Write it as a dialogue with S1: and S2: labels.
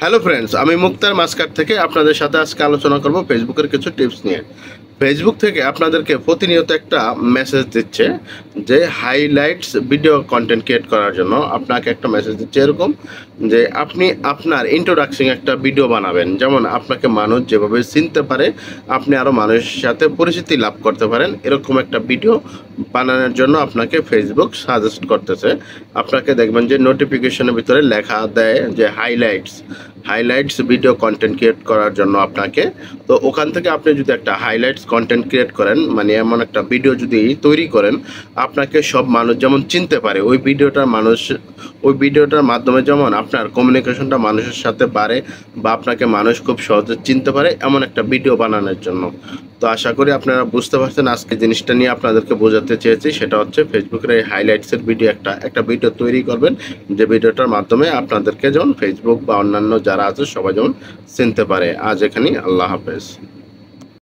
S1: Hello friends, আমি মুক্তার Muscat থেকে আপনাদের সাথে আজকে আলোচনা করব ফেসবুকের কিছু টিপস নিয়ে। ফেসবুক থেকে আপনাদেরকে প্রতিনিয়ত একটা মেসেজ দিচ্ছে যে হাইলাইটস ভিডিও কন্টেন্ট ক্রিয়েট করার জন্য আপনাকে একটা মেসেজ দিচ্ছে এরকম যে আপনি আপনার ইন্ট্রোডাকশন একটা ভিডিও বানাবেন, যেমন আপনাকে মানুষ যেভাবে চিনতে পারে, আপনি আরও মানুষের সাথে পরিচিতি লাভ করতে পারেন, এরকম একটা ভিডিও বানানোর জন্য আপনাকে ফেসবুক সাজেস্ট করতেছে। আপনাকে দেখবেন যে নোটিফিকেশনের ভিতরে লেখা দেয় যে হাইলাইটস ভিডিও কন্টেন্ট ক্রিয়েট করার জন্য আপনাকে। তো ওখান থেকে আপনি যদি একটা হাইলাইটস কন্টেন্ট ক্রিয়েট করেন, মানে এমন একটা ভিডিও যদি তৈরি করেন আপনাকে সব মানুষ যেমন চিনতে পারে, ওই ভিডিওটার মাধ্যমে যেমন আপনার কমিউনিকেশনটা মানুষের সাথে বাড়ে বা আপনাকে মানুষ খুব সহজে চিনতে পারে, এমন একটা ভিডিও বানানোর জন্য। তো আশা করি আপনারা বুঝতে পারছেন আজকে জিনিসটা নিয়ে আপনাদেরকে বোঝাতে চেয়েছি, সেটা হচ্ছে ফেসবুকের এই হাইলাইটসের ভিডিও একটা ভিডিও তৈরি করবেন, যে ভিডিওটার মাধ্যমে আপনাদেরকে যেমন ফেসবুক বা অন্যান্য যারা আছে সবাই যেমন চিনতে পারে। আজ এখানেই, আল্লাহ হাফেজ।